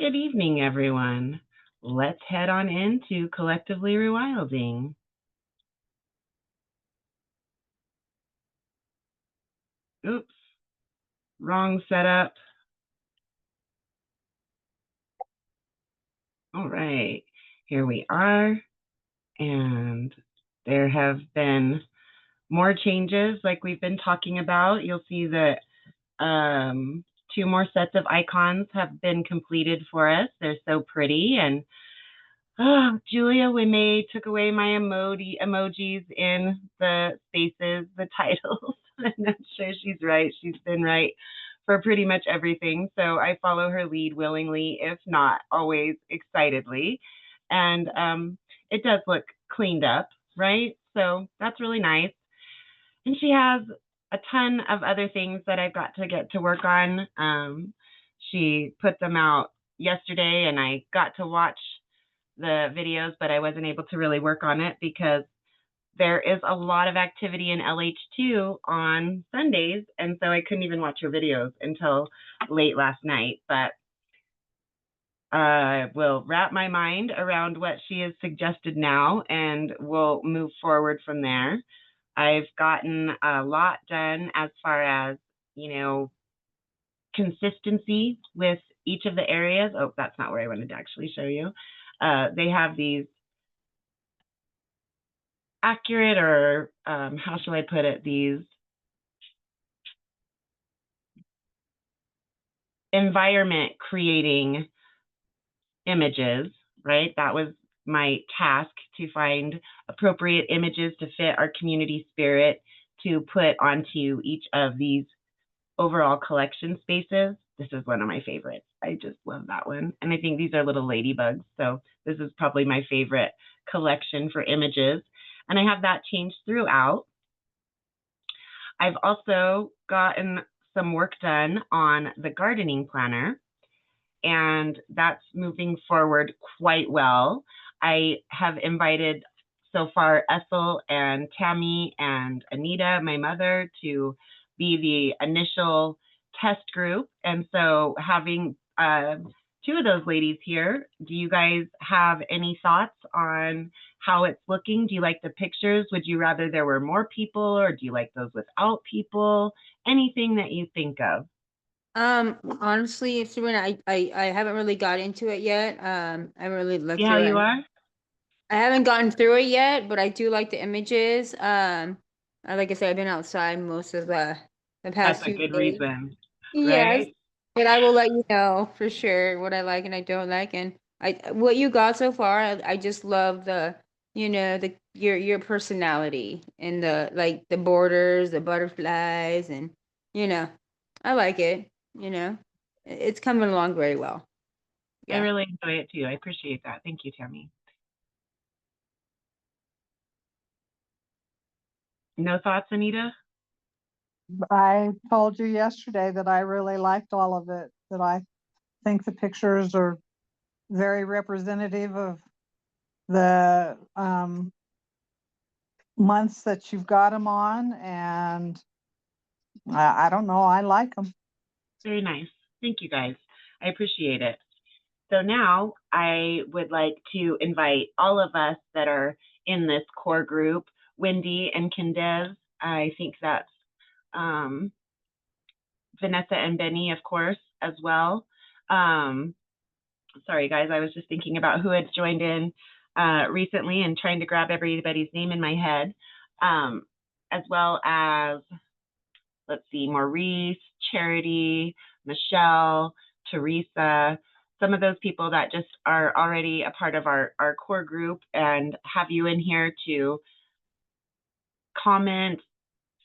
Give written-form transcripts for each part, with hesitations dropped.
Good evening, everyone. Let's head on into Collectively Rewilding. Oops, wrong setup. All right, here we are. And there have been more changes like we've been talking about. You'll see that two more sets of icons have been completed for us. They're so pretty. And Julia Winay took away my emojis in the spaces, the titles. And I'm sure she's right. She's been right for pretty much everything. So I follow her lead willingly, if not always excitedly. And it does look cleaned up, right? So that's really nice. And she has a ton of other things that I've got to get to work on. She put them out yesterday and I got to watch the videos, but I wasn't able to really work on it because there is a lot of activity in LH2 on Sundays, and so I couldn't even watch her videos until late last night. But I will wrap my mind around what she has suggested now, and we'll move forward from there. I've gotten a lot done as far as, consistency with each of the areas. Oh, that's not where I wanted to actually show you. They have these accurate, or how shall I put it, these environment creating images, right? That was my task, to find appropriate images to fit our community spirit to put onto each of these overall collection spaces. This is one of my favorites. I just love that one. And I think these are little ladybugs. So this is probably my favorite collection for images. And I have that changed throughout. I've also gotten some work done on the gardening planner, and that's moving forward quite well. I have invited so far Ethel and Tammy and Anita, my mother, to be the initial test group. And so having two of those ladies here, do you guys have any thoughts on how it's looking? Do you like the pictures? Would you rather there were more people, or do you like those without people? Anything that you think of? Honestly, Sabrina, I haven't really got into it yet. I haven't really See looked how through you it. are? I haven't gotten through it yet, but I do like the images. Like I said, I've been outside most of the That's past a few good days. reason, Yes, right? but I will let you know for sure what I like and I don't like, and what you got so far. I just love the your personality and the like the borders, the butterflies, and you know, I like it. You know, it's coming along very well. I Yeah. really enjoy it too. I appreciate that. Thank you, Tammy. No thoughts, Anita? I told you yesterday that I really liked all of it, that I think the pictures are very representative of the months that you've got them on, and I don't know, I like them. Very nice. Thank you, guys. I appreciate it. So now I would like to invite all of us that are in this core group, Wendy and Kendez. I think that's Vanessa and Benny, of course, as well. Sorry, guys, I was just thinking about who had joined in recently and trying to grab everybody's name in my head, as well as, let's see, Maurice, Charity, Michelle, Teresa, some of those people that just are already a part of our core group, and have you in here to comment,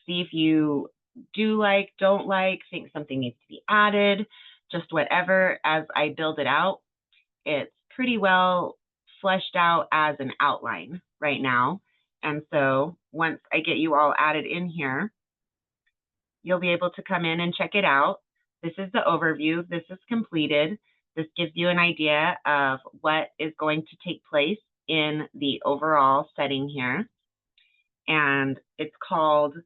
see if you do like, don't like, think something needs to be added, just whatever. As I build it out, it's pretty well fleshed out as an outline right now. And so once I get you all added in here, you'll be able to come in and check it out. This is the overview. This is completed. This gives you an idea of what is going to take place in the overall setting here. And it's called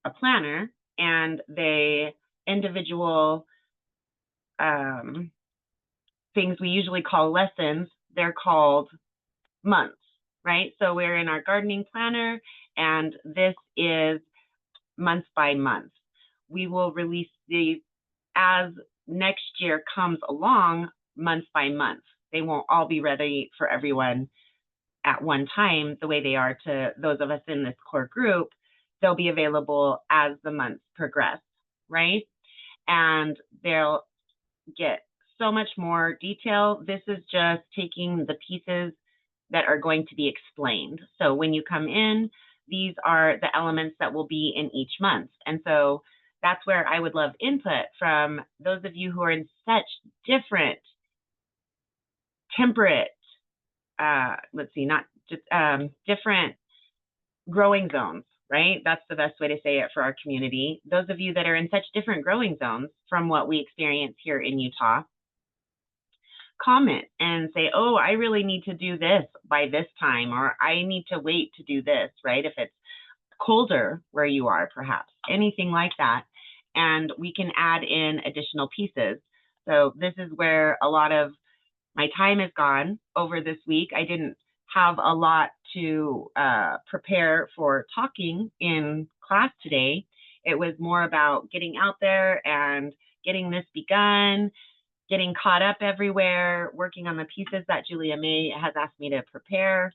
a planner, and the individual things we usually call lessons, they're called months, right? So we're in our gardening planner, and this is month by month. We will release these as next year comes along, month by month. They won't all be ready for everyone at one time the way they are to those of us in this core group. They'll be available as the months progress, right? And they'll get so much more detail. This is just taking the pieces that are going to be explained. So when you come in, these are the elements that will be in each month. And so that's where I would love input from those of you who are in such different temperate, different growing zones, right? That's the best way to say it for our community. Those of you that are in such different growing zones from what we experience here in Utah, comment and say, oh, I really need to do this by this time, or I need to wait to do this, right? If it's colder where you are, perhaps, anything like that. And we can add in additional pieces. So this is where a lot of my time is gone over this week. I didn't have a lot to prepare for talking in class today. It was more about getting out there and getting this begun, getting caught up everywhere, working on the pieces that Julia May has asked me to prepare.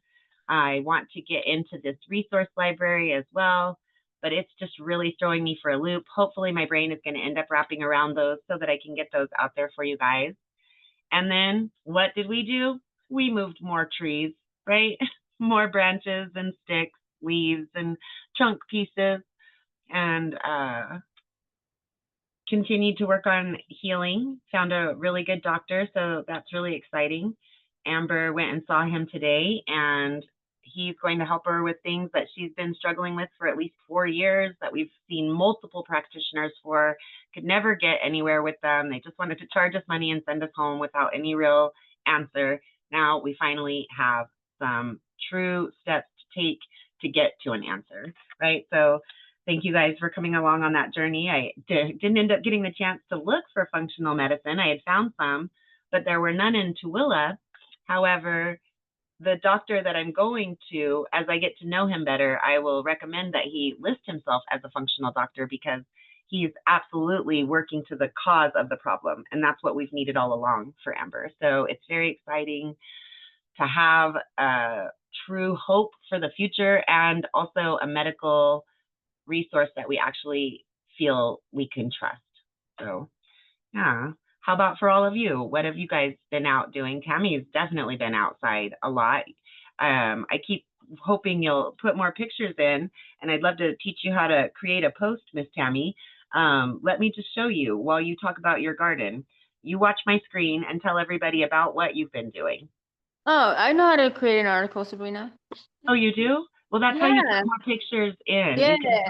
I want to get into this resource library as well, but it's just really throwing me for a loop. Hopefully my brain is going to end up wrapping around those so that I can get those out there for you guys. And then what did we do? We moved more trees, right? More branches and sticks, leaves and trunk pieces, and continued to work on healing. Found a really good doctor, so that's really exciting. Amber went and saw him today, and he's going to help her with things that she's been struggling with for at least 4 years, that we've seen multiple practitioners for, could never get anywhere with them. They just wanted to charge us money and send us home without any real answer. Now we finally have some true steps to take to get to an answer, right? So thank you guys for coming along on that journey. I didn't end up getting the chance to look for functional medicine. I had found some, but there were none in Tooele. However, the doctor that I'm going to, as I get to know him better, I will recommend that he list himself as a functional doctor, because he's absolutely working to the cause of the problem. And that's what we've needed all along for Amber. So it's very exciting to have a true hope for the future, and also a medical resource that we actually feel we can trust. So yeah, how about for all of you? What have you guys been out doing? Tammy's definitely been outside a lot. I keep hoping you'll put more pictures in, and I'd love to teach you how to create a post, Miss Tammy. Let me just show you while you talk about your garden. You watch my screen and tell everybody about what you've been doing. Oh, I know how to create an article, Sabrina. Oh, you do? Well, that's how you Yeah. put more pictures in. Yeah. You can,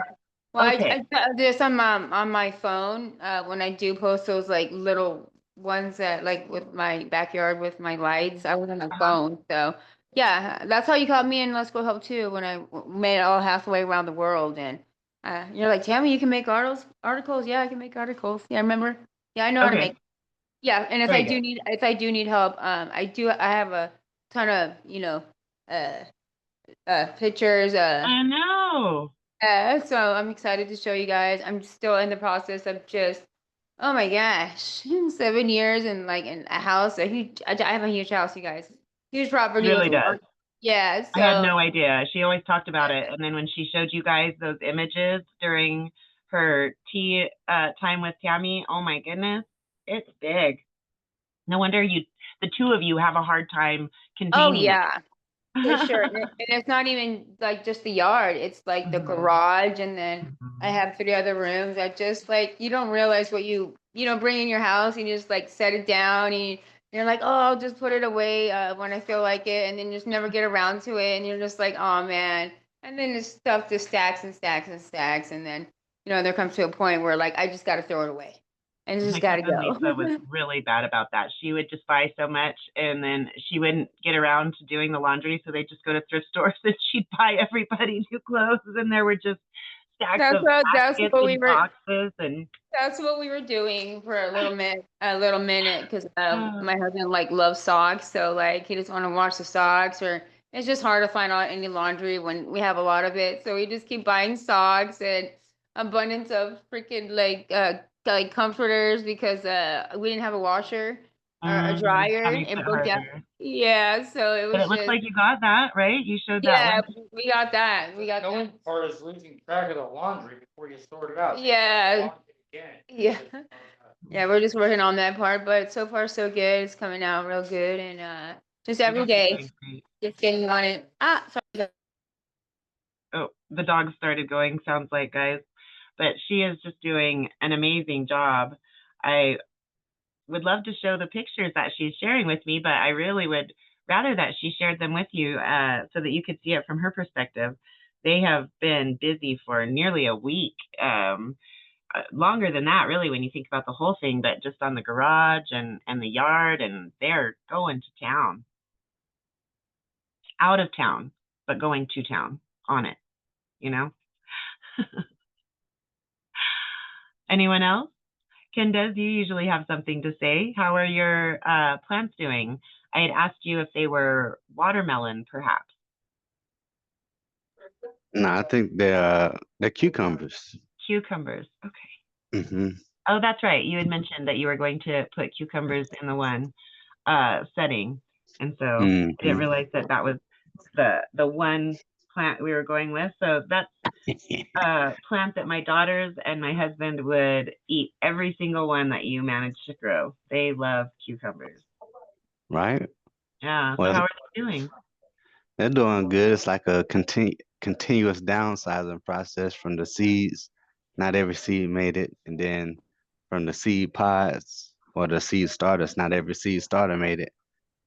Well, okay. I do this on my phone when I do post those like little ones that like with my backyard with my lights. I was on my phone, so yeah, that's how you caught me in Let's Go Help too when I made it all halfway around the world. And you're like, Tammy, you can make articles. Yeah, I can make articles. Yeah, remember? Yeah, I know how to Okay. make. Yeah, and Very good. if I do need help, I have a ton of uh pictures. I know. So I'm excited to show you guys. I'm still in the process of just, oh my gosh, 7 years and like in a house, I have a huge house, you guys, huge property with Really a does. lot. Yeah, I had so no idea. She always talked about it. And then when she showed you guys those images during her tea time with Tammy, oh my goodness, it's big. No wonder the two of you have a hard time oh containing it. yeah, for sure. And it's not even like just the yard, it's like the Mhm. garage, and then I Mhm. have 3 other rooms. I just like, you don't realize what you bring in your house, and you just like set it down, and you're like, oh, I'll just put it away when I feel like it, and then just never get around to it, and you're just like, oh man. And then this stuff just stacks and stacks and stacks, and then there comes to a point where like I just got to throw it away, and it just My got to cousin go. Lisa was really bad about that. She would just buy so much, and then she wouldn't get around to doing the laundry, so they'd just go to thrift stores and she'd buy everybody new clothes, and there were just stacks of that's baskets what we and were boxes and That's what we were doing for a little minute, because oh, my husband like loves socks, so like he doesn't want to wash the socks, or it's just hard to find out any laundry when we have a lot of it. So we just keep buying socks and abundance of freaking like comforters because we didn't have a washer or a that dryer. makes It it broke down. harder. Yeah, so it But was it looks just like you got that, right? You showed that yeah, one. we got that. We got The only that. part is losing track of the laundry before you sort it out. Yeah. Laundry again. Yeah. Yeah, we're just working on that part, but so far so good. It's coming out real good, and just You every guys are day, doing great. just getting on it. Sorry. Oh, the dog started going, sounds like, guys. But she is just doing an amazing job. I would love to show the pictures that she's sharing with me, but I really would rather that she shared them with you so that you could see it from her perspective. They have been busy for nearly a week, longer than that, really, when you think about the whole thing, but just on the garage and the yard, and they're going to town, out of town, but going to town on it, you know? Anyone else? Candace, you usually have something to say. How are your plants doing? I had asked you if they were watermelon, perhaps. No, I think they're cucumbers. Cucumbers. Okay. Hmm. Oh, that's right. You had mentioned that you were going to put cucumbers in the one setting, and so I didn't Hmm. realize that that was the one plant we were going with. So that's a plant that my daughters and my husband would eat every single one that you managed to grow. They love cucumbers. Right? Yeah. So Well, how are they doing? they're doing good. It's like a continuous downsizing process from the seeds. Not every seed made it, and then from the seed pods or the seed starters, not every seed starter made it.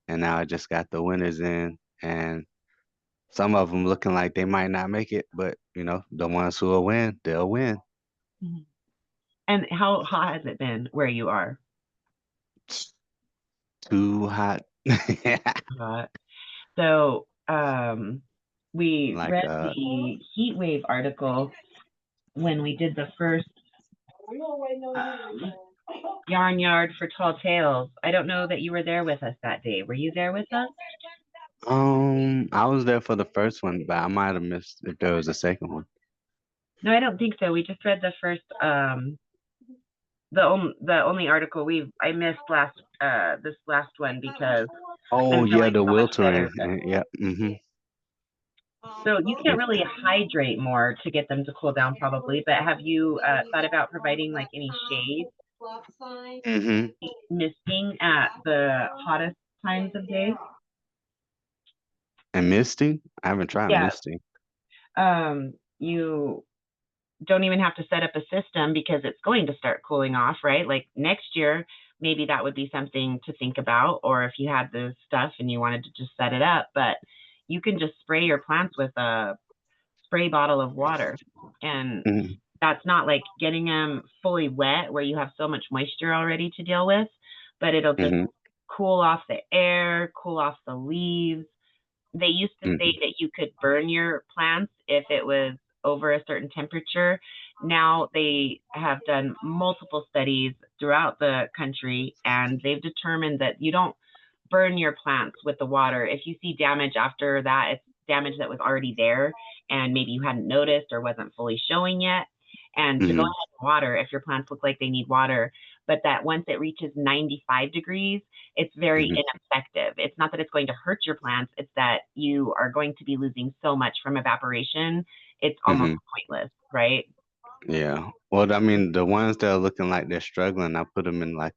And now I just got the winners in, and some of them looking like they might not make it, but the ones who will win, they'll win. Mhm. And how hot has it been where you are? Too hot. Hot. So we Like read the heat wave article when we did the first um, yarn yard for tall tales. I don't know that you were there with us that day. Were you there with us? I was there for the first one, but I might have missed if there was a second one. No, I don't think so. We just read the first the only article I missed this last one because Oh I'm yeah, feeling the so much better. Wiltering. Yeah. Mm-hmm. So you can't really hydrate more to get them to cool down probably, but have you thought about providing like any shade Mm-hmm. misting at the hottest times of day? And misting? I haven't tried Yeah. misting. You don't even have to set up a system because it's going to start cooling off, right? Like next year, maybe that would be something to think about, or if you had the stuff and you wanted to just set it up, but you can just spray your plants with a spray bottle of water. And Mm-hmm. that's not like getting them fully wet where you have so much moisture already to deal with, but it'll just Mm-hmm. cool off the air, cool off the leaves. They used to say Mm-hmm. that you could burn your plants if it was over a certain temperature. Now they have done multiple studies throughout the country, and they've determined that you don't burn your plants with the water. If you see damage after that, it's damage that was already there and maybe you hadn't noticed or wasn't fully showing yet. And to go Mm-hmm. ahead and water if your plants look like they need water, but that once it reaches 95 degrees, it's very Mm-hmm. ineffective. It's not that it's going to hurt your plants, it's that you are going to be losing so much from evaporation. It's almost Mm-hmm. pointless, right? Yeah. Well, I mean, the ones that are looking like they're struggling, I put them in like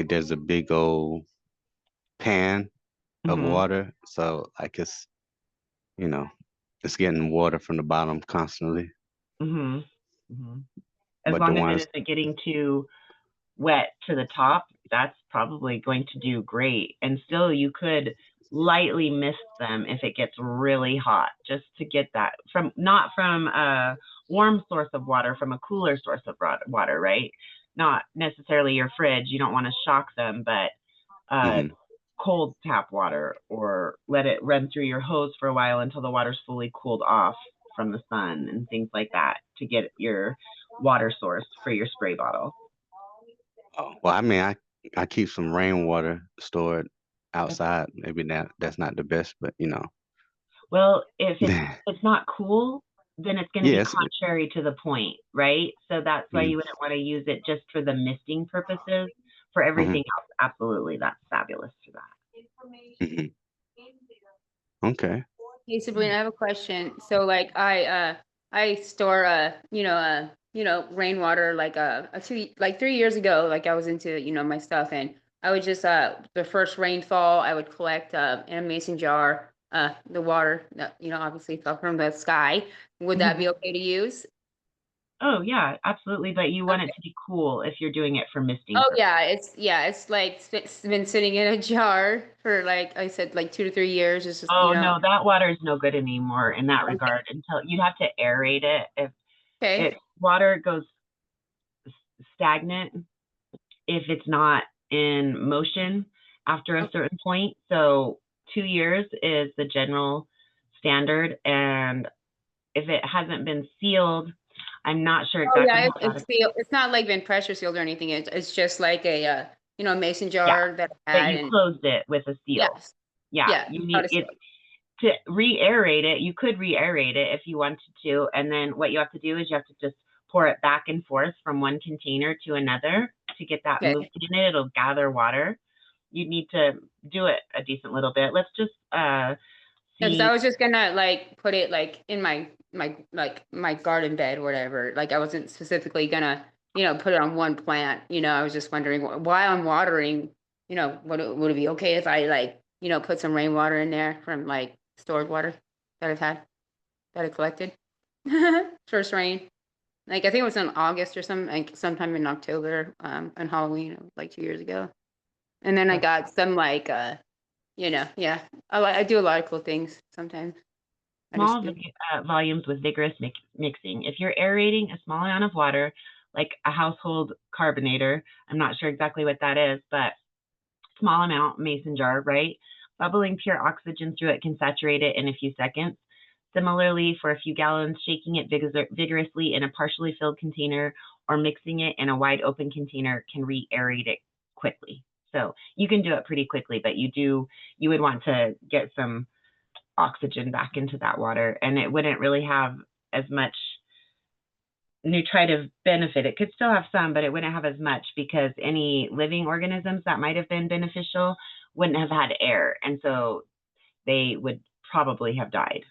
there's a big old pan of Mm-hmm. water, so like you know, it's getting water from the bottom constantly. Mm-hmm. Mm-hmm. As But the long as it ones, isn't getting too wet to the top, that's probably going to do great. And still, you could lightly mist them if it gets really hot, just to get that from not from a warm source of water, from a cooler source of water, right? Not necessarily your fridge. You don't want to shock them, but hmm cold tap water, or let it run through your hose for a while until the water's fully cooled off. from the sun and things like that to get your water source for your spray bottle. Oh, well, I mean, I keep some rainwater stored outside. Maybe that's not the best, but Well, if it's not cool, then it's going to be yes. contrary to the point, right? So that's why Mm, you wouldn't want to use it just for the misting purposes. For mhm, everything else, absolutely, that's fabulous for that. mhm. Okay. Hey Sabrina, I have a question. So like I store rainwater like like 3 years ago, like I was into, my stuff, and I would just the first rainfall I would collect in a mason jar the water that, obviously fell from the sky. Would that be okay to use? Oh yeah, absolutely. But you want it Okay. to be cool if you're doing it for misting Oh purposes. it's like it's been sitting in a jar for, like I said, like 2 to 3 years. It's just, Oh no, that water is no good anymore in that Okay. regard until you have to aerate it. If Okay. water goes stagnant if it's not in motion after a certain point. So 2 years is the general standard, and if it hasn't been sealed, I'm not sure Oh exactly yeah, how it's sealed. It's not like been pressure sealed or anything. It's just like a mason yeah, jar that I but had, you and closed it with a seal. yes, Yeah, yeah, you it's need not a it seal. to re-aerate it. You could re-aerate it if you wanted to, and then what you have to do is you have to just pour it back and forth from one container to another to get that Okay. movement in it. It'll gather water. You need to do it a decent little bit. Let's just Because see. I was just gonna like put it like in my garden bed or whatever. Like I wasn't specifically gonna put it on one plant. I was just wondering while I'm watering. Would it be okay if I like put some rainwater in there from like stored water that I've had that I collected first rain. Like I think it was in August or like sometime in October, on Halloween, like 2 years ago. And then I got some like yeah. I do a lot of cool things sometimes. I just Small do. volumes with vigorous mixing. If you're aerating a small amount of water, like a household carbonator, I'm not sure exactly what that is, but small amount, mason jar, right? Bubbling pure oxygen through it can saturate it in a few seconds. Similarly, for a few gallons, shaking it vigorously in a partially filled container or mixing it in a wide open container can re-aerate it quickly. So you can do it pretty quickly, but you would want to get some oxygen back into that water, and it wouldn't really have as much nutritive benefit. It could still have some, but it wouldn't have as much because any living organisms that might have been beneficial wouldn't have had air, and so they would probably have died.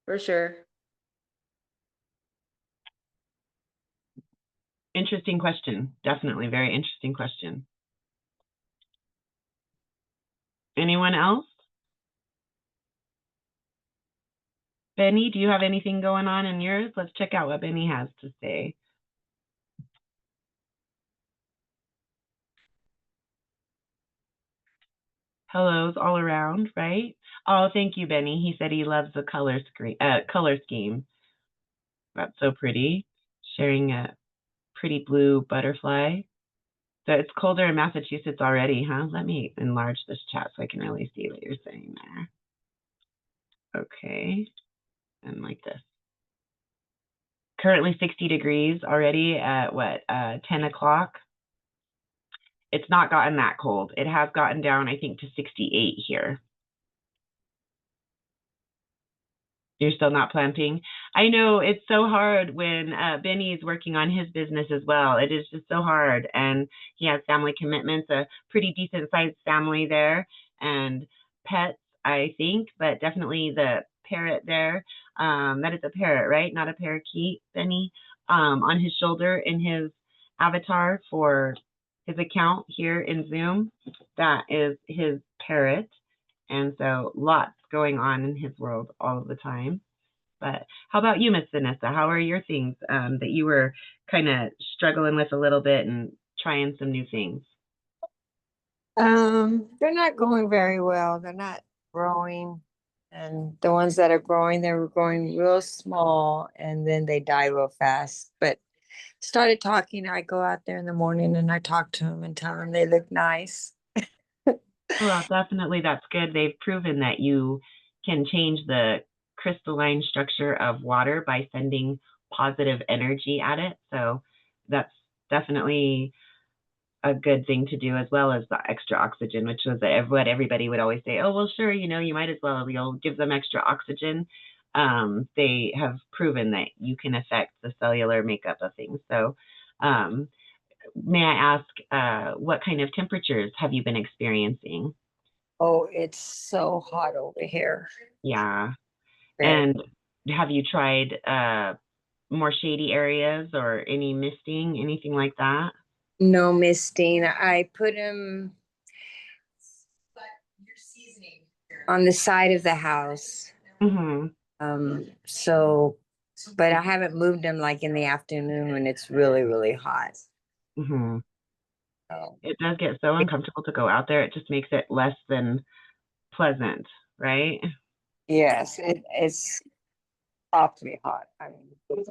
For sure. Interesting question. Definitely very interesting question. Anyone else? Benny, do you have anything going on in yours? Let's check out what Benny has to say. Hellos all around, right? Oh, thank you, Benny. He said he loves the color scheme. That's so pretty. Sharing a pretty blue butterfly. So it's colder in Massachusetts already, huh? Let me enlarge this chat so I can really see what you're saying there. Okay, and like this. Currently 60 degrees already at what, 10 o'clock? It's not gotten that cold. It has gotten down, I think, to 68 here. You're still not planting? I know it's so hard when Benny is working on his business as well. It is just so hard. And he has family commitments, a pretty decent sized family there, and pets, I think, but definitely the parrot there. That is a parrot, right? Not a parakeet, Benny, on his shoulder in his avatar for his account here in Zoom. That is his parrot. And so lots going on in his world all of the time. But how about you, Miss Vanessa? How are your things that you were kind of struggling with a little bit and trying some new things? They're not going very well. They're not growing. And the ones that are growing, they were growing real small and then they die real fast. But started talking. I go out there in the morning and I talk to them and tell them they look nice. Well, definitely that's good. They've proven that you can change the crystalline structure of water by sending positive energy at it. So that's definitely a good thing to do, as well as the extra oxygen, which was what everybody would always say, oh, well, sure, you might as well, you'll give them extra oxygen. They have proven that you can affect the cellular makeup of things. So may I ask, what kind of temperatures have you been experiencing? Oh, it's so hot over here. Yeah. Very. And have you tried more shady areas or any misting, anything like that? No misting. I put them on the side of the house. Mm-hmm. So, but I haven't moved them like in the afternoon when it's really, really hot. Mm-hmm. So, It does get so uncomfortable to go out there. It just makes it less than pleasant, right? yes, it's awfully hot. I mean,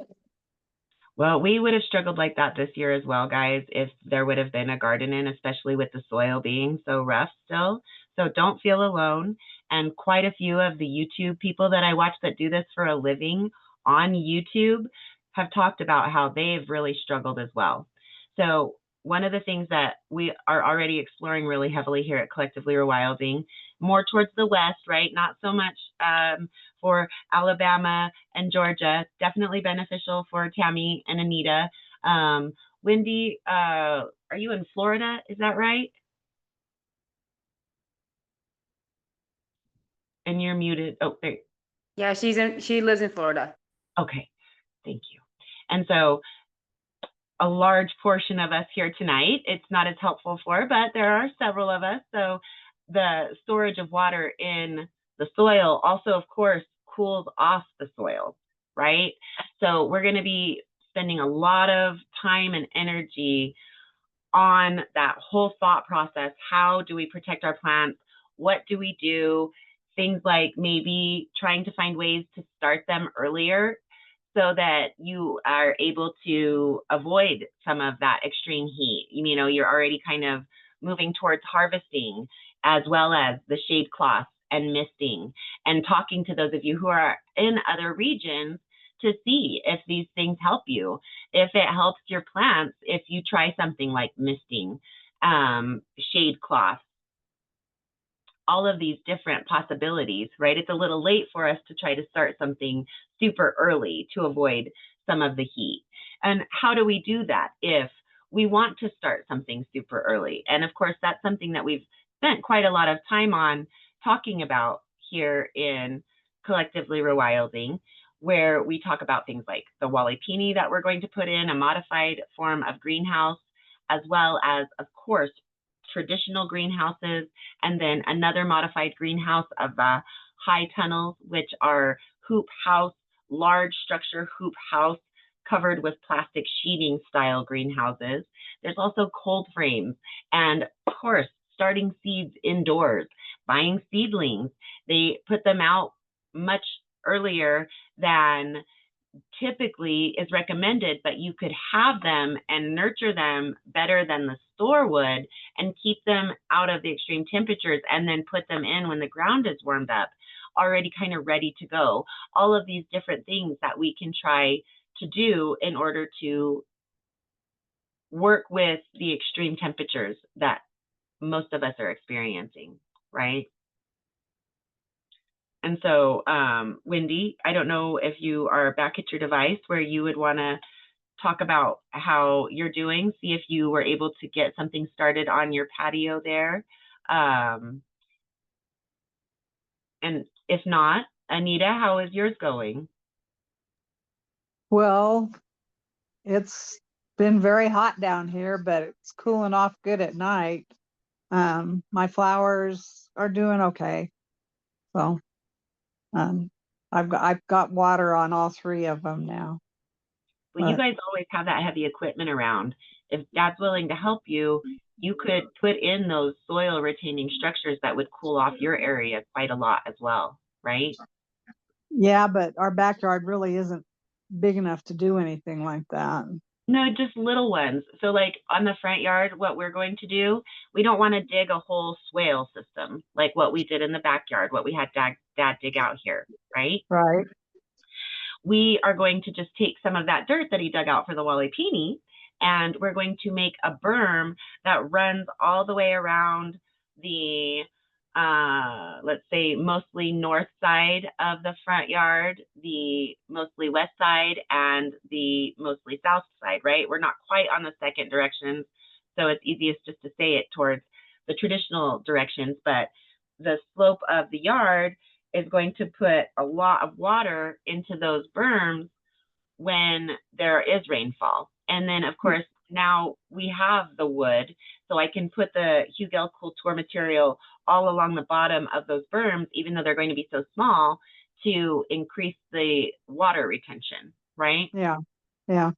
Well, we would have struggled like that this year as well, guys, if there would have been a garden in, especially with the soil being so rough still. So don't feel alone. And quite a few of the YouTube people that I watch that do this for a living on YouTube have talked about how they've really struggled as well. So one of the things that we are already exploring really heavily here at Collectively Rewilding, more towards the west, right? Not so much for Alabama and Georgia, definitely beneficial for Tammy and Anita. Wendy, are you in Florida? Is that right? And you're muted. Oh, there. Yeah, she lives in Florida. Okay, thank you. And so a large portion of us here tonight, it's not as helpful for, but there are several of us. So the storage of water in the soil also, of course, cools off the soil, right? So we're going to be spending a lot of time and energy on that whole thought process. How do we protect our plants? What do we do? Things like maybe trying to find ways to start them earlier so that you are able to avoid some of that extreme heat. You're already kind of moving towards harvesting, as well as the shade cloths and misting, and talking to those of you who are in other regions to see if these things help you, if it helps your plants, if you try something like misting, shade cloth, all of these different possibilities, right? It's a little late for us to try to start something super early to avoid some of the heat. And how do we do that if we want to start something super early? And of course, that's something that we've spent quite a lot of time on talking about here in Collectively Rewilding, where we talk about things like the Walipini that we're going to put in, a modified form of greenhouse, as well as, of course, traditional greenhouses, and then another modified greenhouse of high tunnels, which are hoop house, large structure hoop house covered with plastic sheeting style greenhouses. There's also cold frames, and of course, starting seeds indoors, buying seedlings. They put them out much earlier than typically is recommended, but you could have them and nurture them better than the store would and keep them out of the extreme temperatures, and then put them in when the ground is warmed up, already kind of ready to go. All of these different things that we can try to do in order to work with the extreme temperatures that most of us are experiencing, right? And so, Wendy, I don't know if you are back at your device where you would want to talk about how you're doing, see if you were able to get something started on your patio there. And if not, Anita, how is yours going? Well, it's been very hot down here, but it's cooling off good at night. My flowers are doing okay. So, I've got water on all three of them now. Well, you guys always have that heavy equipment around. If Dad's willing to help you, you could put in those soil retaining structures that would cool off your area quite a lot as well, right? Yeah, but our backyard really isn't big enough to do anything like that. No, just little ones. So like on the front yard, what we're going to do, we don't want to dig a whole swale system like what we did in the backyard, what we had dad dig out here, right? Right. We are going to just take some of that dirt that he dug out for the Walipini, and we're going to make a berm that runs all the way around the let's say mostly north side of the front yard, the mostly west side, and the mostly south side, right? We're not quite on the second directions, so it's easiest just to say it towards the traditional directions, but the slope of the yard is going to put a lot of water into those berms when there is rainfall. And then, of course, now we have the wood, so I can put the Hugel Culture material all along the bottom of those berms, even though they're going to be so small, to increase the water retention, right? Yeah. Yeah.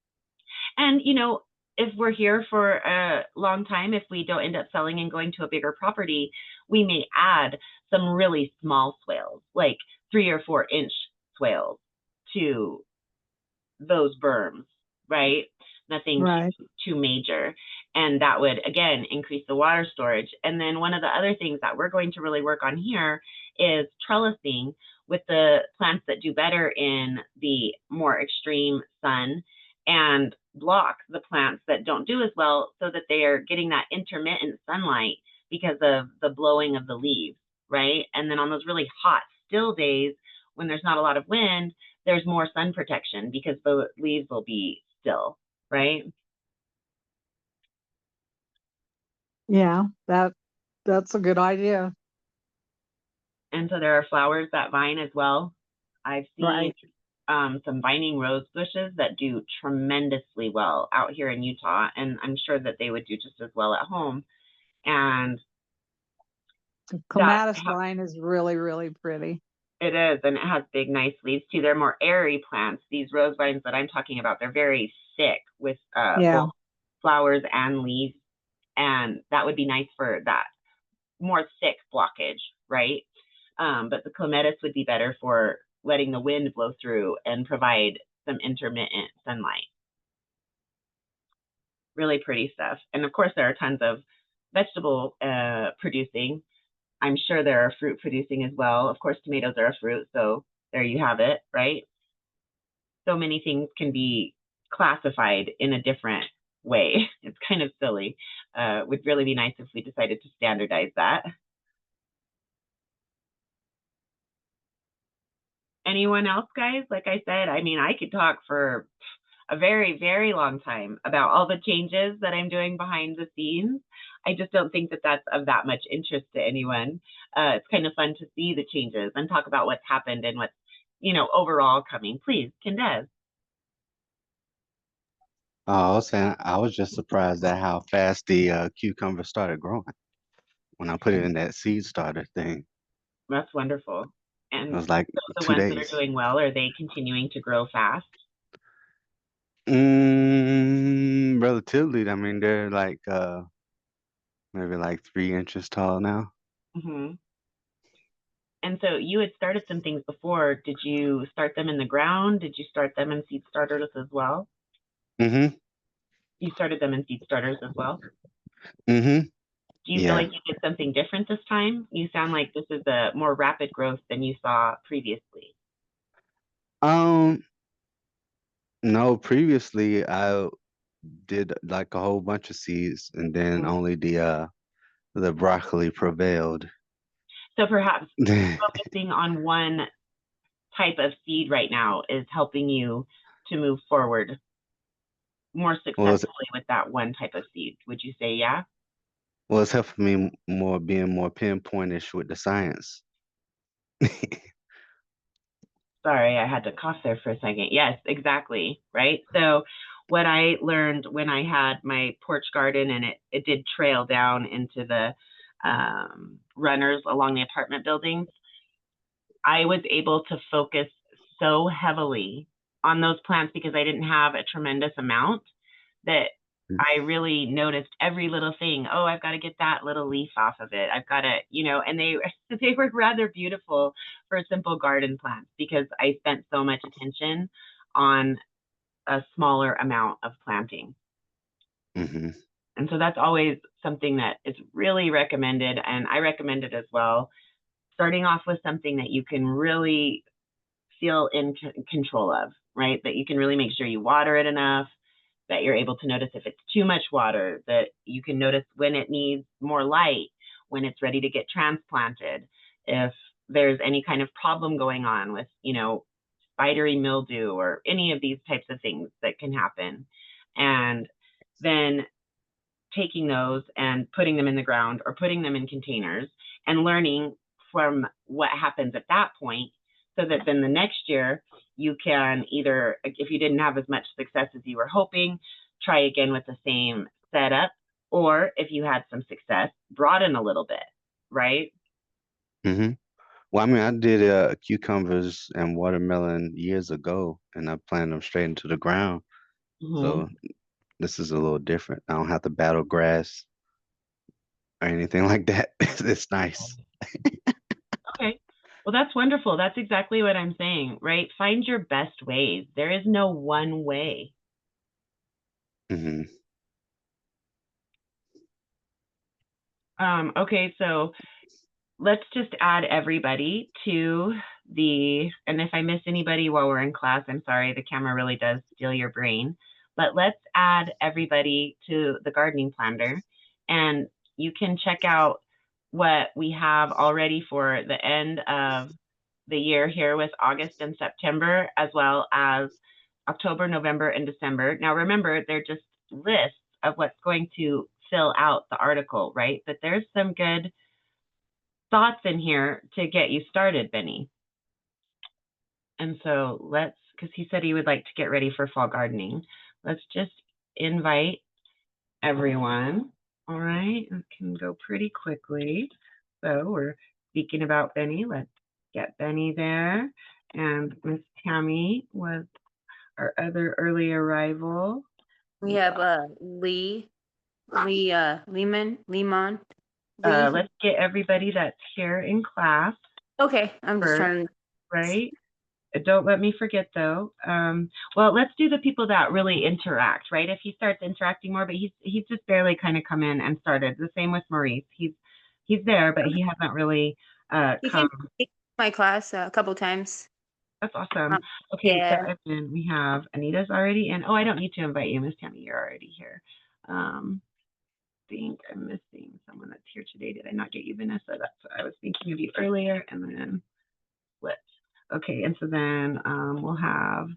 And, you know, if we're here for a long time, if we don't end up selling and going to a bigger property, we may add some really small swales, like 3 or 4 inch swales to those berms, right? Nothing Right. too major. And that would, again, increase the water storage. And then one of the other things that we're going to really work on here is trellising with the plants that do better in the more extreme sun, and block the plants that don't do as well so that they are getting that intermittent sunlight because of the blowing of the leaves, right? And then on those really hot, still days when there's not a lot of wind, there's more sun protection because the leaves will be still, right? Yeah. That's a good idea. And so there are flowers that vine as well. I've seen Right. some vining rose bushes that do tremendously well out here in Utah, and I'm sure that they would do just as well at home. And Clematis vine is really, really pretty. it is, and it has big, nice leaves too. They're more airy plants. These rose vines that I'm talking about, they're very thick with Yeah. both flowers and leaves, and that would be nice for that more thick blockage, right? But the clematis would be better for letting the wind blow through and provide some intermittent sunlight. Really pretty stuff. And of course, there are tons of vegetable producing. I'm sure there are fruit producing as well. Of course, tomatoes are a fruit, so there you have it, right? So many things can be classified in a different way. It's kind of silly. Would really be nice if we decided to standardize that. Anyone else, guys? Like I said, I mean, I could talk for a very, very long time about all the changes that I'm doing behind the scenes. I just don't think that that's of that much interest to anyone. It's kind of fun to see the changes and talk about what's happened and what's, you know, overall coming. Please, Kendez. Oh, I was saying I was just surprised at how fast the cucumber started growing when I put it in that seed starter thing. That's wonderful. It And was like so the 2 ones that are days. doing well, are they continuing to grow fast? Relatively. I mean, they're like maybe like 3 inches tall now. Mm-hmm. And so you had started some things before. Did you start them in the ground? Did you start them in seed starters as well? Mm-hmm. You started them in seed starters as well? Mm-hmm. Do you feel like you did something different this time? You sound like this is a more rapid growth than you saw previously. Um, no, previously I did like a whole bunch of seeds and then only the broccoli prevailed. So perhaps focusing on one type of seed right now is helping you to move forward more successfully with that one type of seed. Would you say, yeah? Well, it's helping me more being more pinpointish with the science. Sorry, I had to cough there for a second. Yes, exactly. Right. So what I learned when I had my porch garden, and it did trail down into the runners along the apartment buildings, I was able to focus so heavily on those plants because I didn't have a tremendous amount that I really noticed every little thing. Oh, I've got to get that little leaf off of it. I've got to, you know, and they were rather beautiful for simple garden plants because I spent so much attention on a smaller amount of planting. Mm-hmm. And so that's always something that is really recommended, and I recommend it as well. Starting off with something that you can really feel in control of, right? That you can really make sure you water it enough, that you're able to notice if it's too much water, that you can notice when it needs more light, when it's ready to get transplanted, if there's any kind of problem going on with, spidery mildew or any of these types of things that can happen. And then taking those and putting them in the ground or putting them in containers and learning from what happens at that point, so that then the next year you can either, if you didn't have as much success as you were hoping, try again with the same setup, or if you had some success, broaden a little bit, right? Mm-hmm. Well, I mean, I did cucumbers and watermelon years ago, and I planted them straight into the ground. Mm-hmm. So this is a little different. I don't have to battle grass or anything like that. It's nice. Okay. Well, that's wonderful. That's exactly what I'm saying, right? Find your best ways. There is no one way. Mm-hmm. Okay, so let's just add everybody to and if I miss anybody while we're in class, I'm sorry, the camera really does steal your brain, but let's add everybody to the gardening planner, and you can check out what we have already for the end of the year here with August and September, as well as October, November, and December. Now remember, they're just lists of what's going to fill out the article, right? But there's some good thoughts in here to get you started, Benny. And so because he said he would like to get ready for fall gardening, let's just invite everyone. All right, it can go pretty quickly. So we're speaking about Benny. Let's get Benny there. And Miss Tammy was our other early arrival. We have Lehman. Let's get everybody that's here in class. Okay, I'm just trying to. Right. Don't let me forget though. Well, let's do the people that really interact, right? If he starts interacting more, but he's just barely kind of come in and started. The same with Maurice. He's there, but he hasn't really He come. came to my class a couple times. That's awesome. Okay, yeah. so then we have Anita's already in. Oh, I don't need to invite you, Miss Tammy. You're already here. Think I'm missing someone that's here today. Did I not get you, Vanessa? That's what I was thinking of you earlier, and then split. Okay, and so then we'll have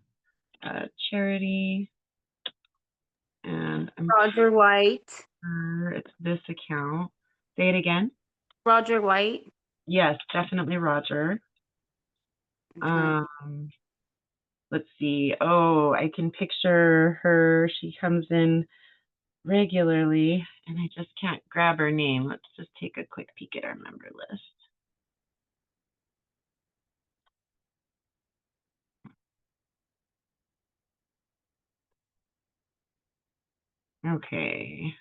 Charity, and I'm Roger White. sure it's this account. Say it again. Roger White. Yes, definitely Roger. Okay. Let's see. Oh, I can picture her. She comes in regularly, and I just can't grab her name. Let's just take a quick peek at our member list. Okay.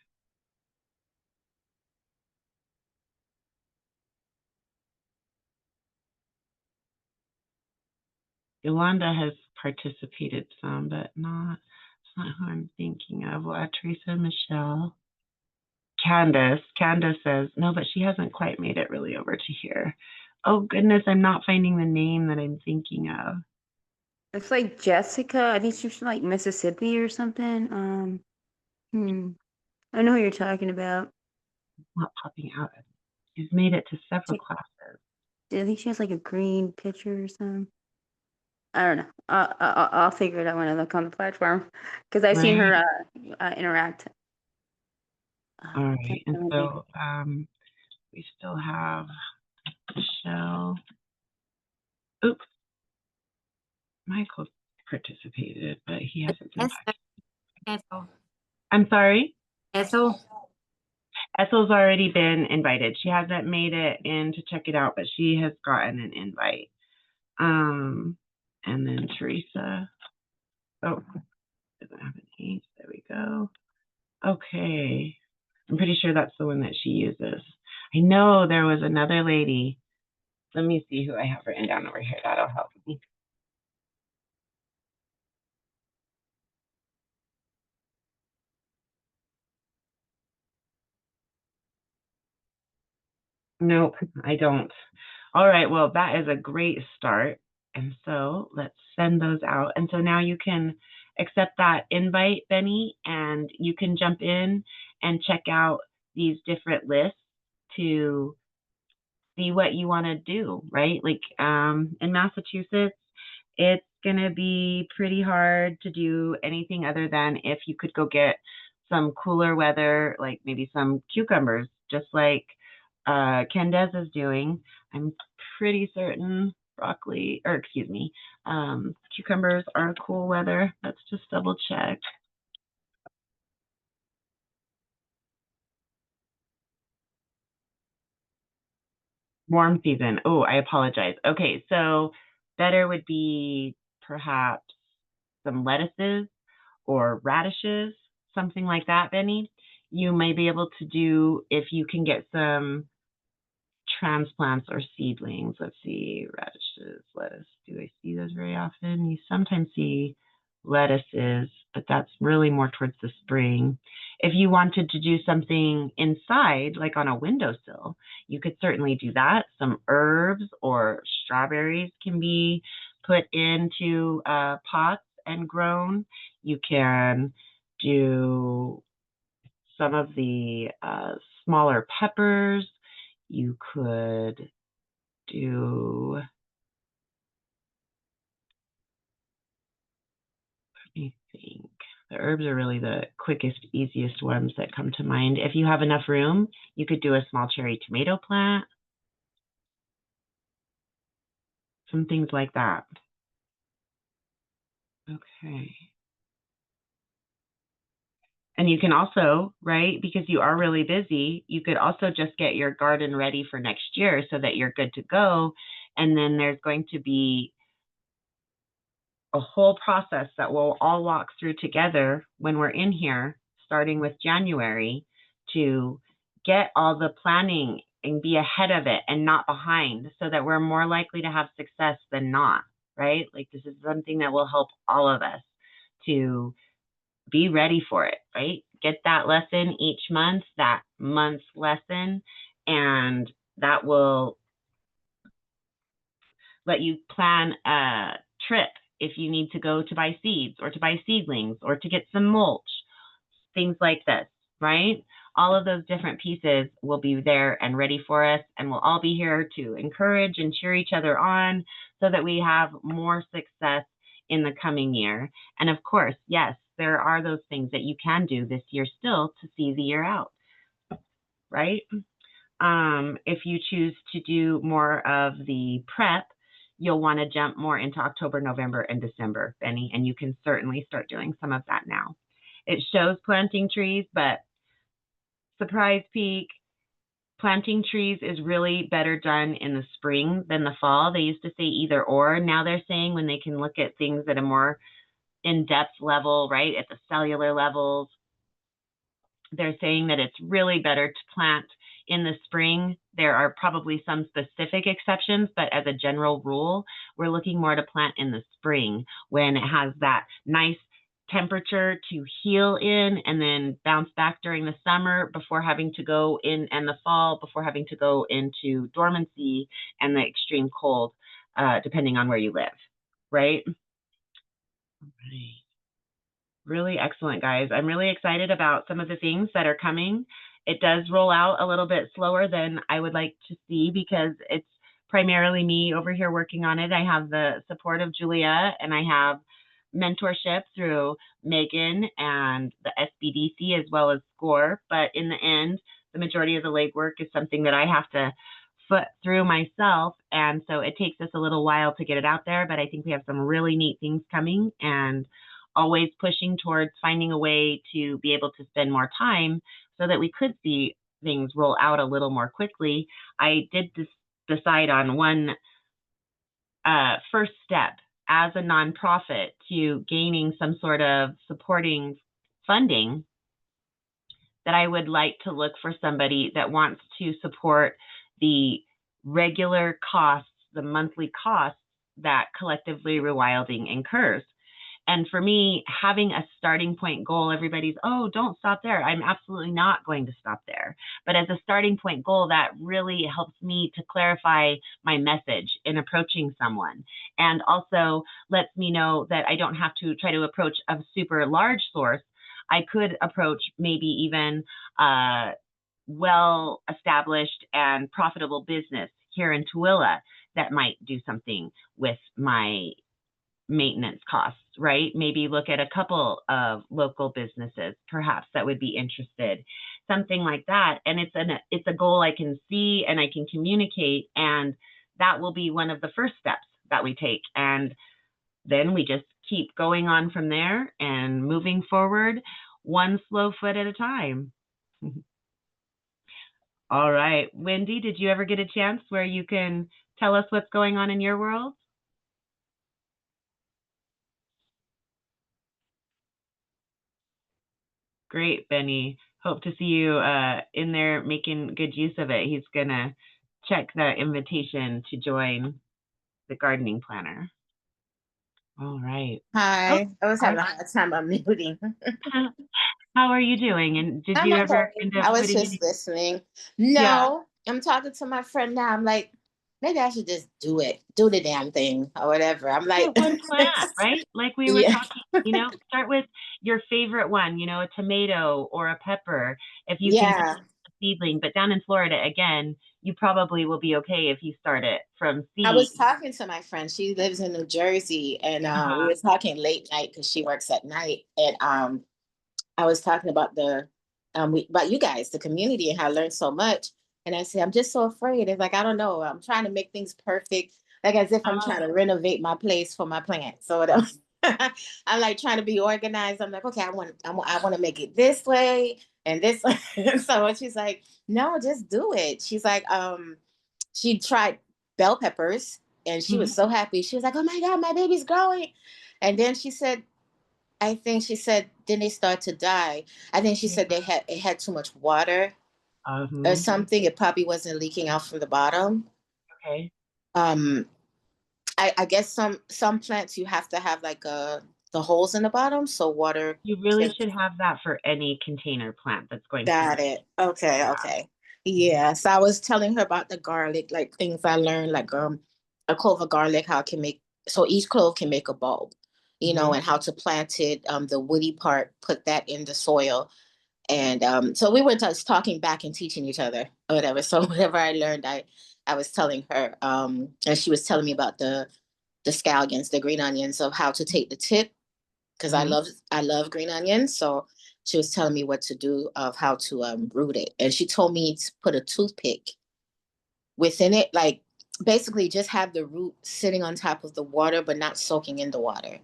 Yolanda has participated some, but it's not who I'm thinking of. We'll add Teresa, Michelle. Candace says, no, but she hasn't quite made it really over to here. Oh goodness, I'm not finding the name that I'm thinking of. It's like Jessica. I think she's from like Mississippi or something. I know who you're talking about. Not popping out. She's made it to several classes. I think she has like a green picture or something. I don't know. I'll figure it out when I look on the platform because I've seen her interact. All right, and so we still have Michelle. Oops, Michael participated, but he hasn't been back. Ethel. I'm sorry? Ethel. Ethel's already been invited. She hasn't made it in to check it out, but she has gotten an invite. And then Teresa. Oh, doesn't have an H. There we go. Okay. I'm pretty sure that's the one that she uses. I know there was another lady. Let me see who I have written down over here. That'll help me. Nope, I don't. All right, well, that is a great start. And so let's send those out. And so now you can accept that invite, Benny, and you can jump in and check out these different lists to see what you want to do, right? Like in Massachusetts, it's going to be pretty hard to do anything other than if you could go get some cooler weather, like maybe some cucumbers, just like Candace is doing. I'm pretty certain broccoli, or excuse me, cucumbers are cool weather. Let's just double check. Warm season. Oh, I apologize. Okay, so better would be perhaps some lettuces or radishes, something like that, Benny. You may be able to do if you can get some transplants or seedlings. Let's see, radishes, lettuce. Do I see those very often? You sometimes see lettuces, but that's really more towards the spring. If you wanted to do something inside, like on a windowsill, you could certainly do that. Some herbs or strawberries can be put into pots and grown. You can do some of the smaller peppers. You could do, let me think. The herbs are really the quickest, easiest ones that come to mind. If you have enough room, you could do a small cherry tomato plant. Some things like that. Okay. And you can also, right, because you are really busy, you could also just get your garden ready for next year so that you're good to go. And then there's going to be a whole process that we'll all walk through together when we're in here, starting with January, to get all the planning and be ahead of it and not behind, so that we're more likely to have success than not, right? Like this is something that will help all of us to be ready for it, right? Get that lesson each month, that month's lesson, and that will let you plan a trip if you need to go to buy seeds or to buy seedlings or to get some mulch, things like this, right? All of those different pieces will be there and ready for us, and we'll all be here to encourage and cheer each other on so that we have more success in the coming year. And of course, yes, there are those things that you can do this year still to see the year out, right? If you choose to do more of the prep, you'll want to jump more into October, November, and December, Benny, and you can certainly start doing some of that now. It shows planting trees, but surprise peak, planting trees is really better done in the spring than the fall. They used to say either or. Now they're saying when they can look at things at a more in-depth level, right, at the cellular levels, they're saying that it's really better to plant in the spring. There are probably some specific exceptions, but as a general rule, we're looking more to plant in the spring when it has that nice temperature to heal in and then bounce back during the summer before having to go in, and the fall before having to go into dormancy and the extreme cold, depending on where you live, right? Right. Really excellent, guys. I'm really excited about some of the things that are coming. It does roll out a little bit slower than I would like to see because it's primarily me over here working on it. I have the support of Julia, and I have mentorship through Megan and the SBDC as well as SCORE. But in the end, the majority of the legwork is something that I have to foot through myself. And so it takes us a little while to get it out there, but I think we have some really neat things coming, and always pushing towards finding a way to be able to spend more time so that we could see things roll out a little more quickly. I did decide on one first step as a nonprofit to gaining some sort of supporting funding, that I would like to look for somebody that wants to support the regular costs, the monthly costs that collectively rewilding incurs. And for me, having a starting point goal, everybody's, oh, don't stop there. I'm absolutely not going to stop there. But as a starting point goal, that really helps me to clarify my message in approaching someone. And also lets me know that I don't have to try to approach a super large source. I could approach maybe even a well-established and profitable business here in Tooele that might do something with my maintenance costs, right? Maybe look at a couple of local businesses, perhaps, that would be interested, something like that. And it's a goal I can see and I can communicate, and that will be one of the first steps that we take. And then we just keep going on from there and moving forward one slow foot at a time. All right. Wendy, did you ever get a chance where you can tell us what's going on in your world? Great, Benny. Hope to see you in there making good use of it. He's going to check the invitation to join the gardening planner. All right. Hi, I was hi. having a hard time unmuting. How are you doing? And did I'm you okay. ever end up I was putting just listening. Yeah. No, I'm talking to my friend now. I'm like, maybe I should just do it, do the damn thing or whatever. I'm like, Put one plant, right? Like we were yeah, talking, start with your favorite one, a tomato or a pepper. If you can yeah. get a seedling, but down in Florida, again, you probably will be okay if you start it from I seed. was talking to my friend. She lives in New Jersey, and we were talking late night because she works at night. And I was talking about about you guys, the community, and how I learned so much. And I said, I'm just so afraid. It's like, I don't know. I'm trying to make things perfect, like as if I'm trying to renovate my place for my plants. So I'm like trying to be organized. I'm like, okay, I want to make it this way and this way. So she's like, no, just do it. She's like, she tried bell peppers and she was so happy. She was like, oh my God, my baby's growing. And then she said, then they start to die. I think she said it had too much water or something. It probably wasn't leaking out from the bottom. Okay. I guess some plants you have to have like the holes in the bottom so water. You really should have that for any container plant that's going to. Got it. Okay. Yeah. Okay. Yeah. So I was telling her about the garlic, like things I learned, like a clove of garlic, how it can make, so each clove can make a bulb, and how to plant it, the woody part, put that in the soil. And so we were just talking back and teaching each other or whatever. So whatever I learned, I was telling her, and she was telling me about the scallions, the green onions, of how to take the tip, because I love green onions. So she was telling me what to do, of how to root it. And she told me to put a toothpick within it, like basically just have the root sitting on top of the water, but not soaking in the water.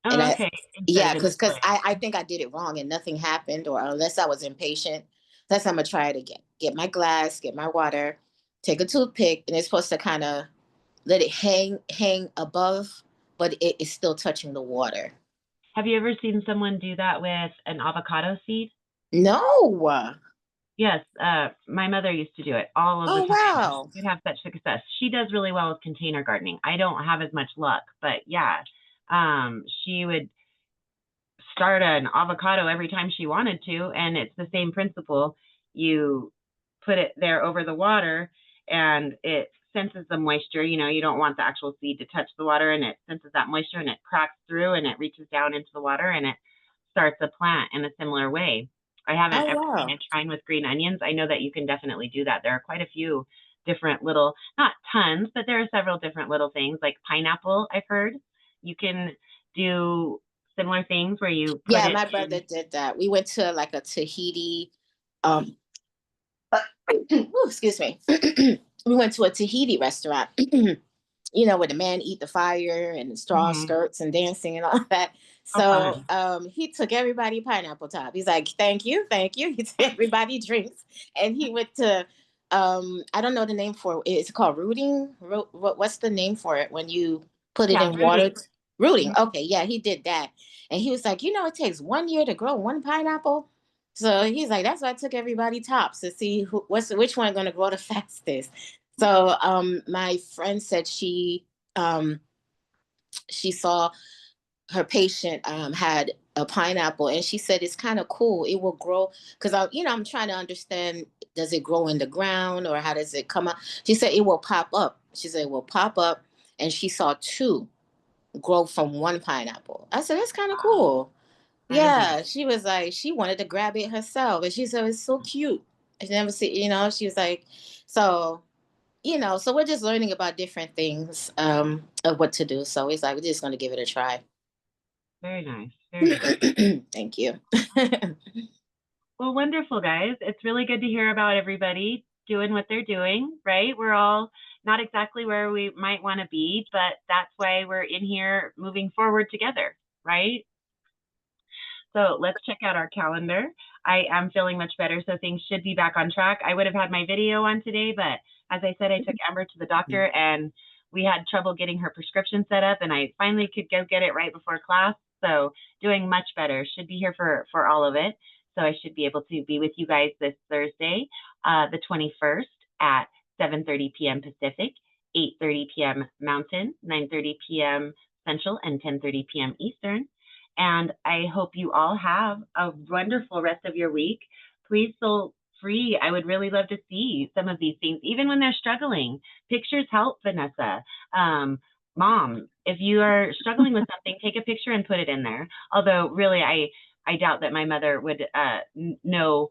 Oh, And okay. yeah, because I think I did it wrong and nothing happened, or unless I was impatient. That's how I'm gonna try it again. Get my glass, get my water, take a toothpick, and it's supposed to kind of let it hang above, but it is still touching the water. Have you ever seen someone do that with an avocado seed? No. Yes, my mother used to do it all of the time. Wow. We'd have such success. She does really well with container gardening. I don't have as much luck, but yeah, she would start an avocado every time she wanted to, and it's the same principle. You put it there over the water, and it senses the moisture. You don't want the actual seed to touch the water, and it senses that moisture, and it cracks through, and it reaches down into the water, and it starts a plant in a similar way. I haven't ever seen it trying with green onions. I know that you can definitely do that. There are quite a few different little, not tons, but there are several different little things, like pineapple, I've heard. You can do similar things where you put Yeah, it my brother did that. We went to like a Tahiti, excuse me. We went to a Tahiti restaurant, where the man eat the fire and the straw skirts and dancing and all that. So he took everybody pineapple top. He's like, thank you. He took everybody drinks. And he went to, I don't know the name for it. It's called rooting. What's the name for it when you put it in water? Rooting. Okay, yeah, he did that. And he was like, it takes 1 year to grow one pineapple. So he's like, that's why I took everybody tops to see which one going to grow the fastest. So my friend said she saw her patient had a pineapple, and she said it's kind of cool. It will grow because I'm trying to understand, does it grow in the ground or how does it come out? She said it will pop up. She said it will pop up, and she saw 2 grow from 1 pineapple. I said that's kind of cool. That is Yeah, nice. she was like, she wanted to grab it herself, and she said it's so cute. I never see, she was like, so so we're just learning about different things of what to do. So it's like we're just gonna give it a try. Very nice. Very nice. Thank you. Well, wonderful, guys. It's really good to hear about everybody doing what they're doing, right? We're all not exactly where we might want to be, but that's why we're in here moving forward together, right? So let's check out our calendar. I am feeling much better, so things should be back on track. I would have had my video on today, but as I said, I took Amber to the doctor and we had trouble getting her prescription set up, and I finally could go get it right before class. So doing much better. Should be here for all of it. So I should be able to be with you guys this Thursday, the 21st at 7:30 p.m. Pacific, 8:30 p.m. Mountain, 9:30 p.m. Central, and 10:30 p.m. Eastern. And I hope you all have a wonderful rest of your week. Please feel free. I would really love to see some of these things, even when they're struggling. Pictures help, Vanessa. Mom, if you are struggling with something, take a picture and put it in there. Although really, I doubt that my mother would know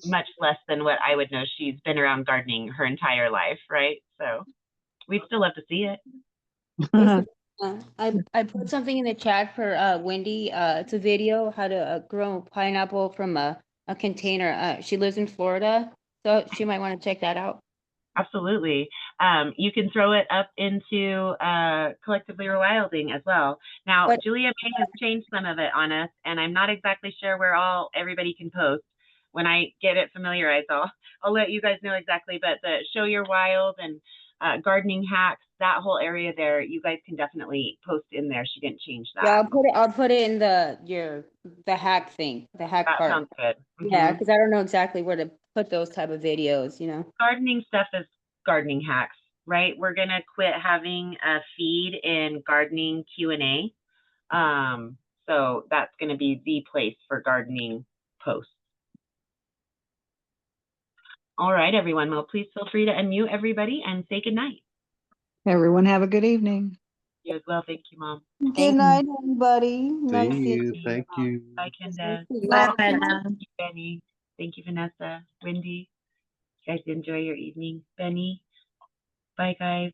much less than what I would know. She's been around gardening her entire life, right? So we'd still love to see it. I put something in the chat for Wendy. It's a video how to grow pineapple from a container. She lives in Florida, so she might want to check that out. Absolutely. You can throw it up into Collectively Rewilding as well. Now, But- Julia May has changed some of it on us, and I'm not exactly sure where everybody can post. When I get it familiarized, I'll let you guys know exactly. But the Show Your Wild and gardening hacks, that whole area there, you guys can definitely post in there. She didn't change that. Yeah, I'll put it in the hack thing, the hack That part. sounds good. Yeah, because I don't know exactly where to put those type of videos, Gardening stuff is gardening hacks, right? We're gonna quit having a feed in gardening Q&A. So that's gonna be the place for gardening posts. All right, everyone. Well, please feel free to unmute everybody and say good night. Everyone have a good evening. You as well. Thank you, Mom. Good night, everybody. Nice See seeing you. Thank you. Bye, Kendra. Bye, Thank Benna. you, Benny. Thank you, Vanessa. Wendy. You guys enjoy your evening. Benny. Bye, guys.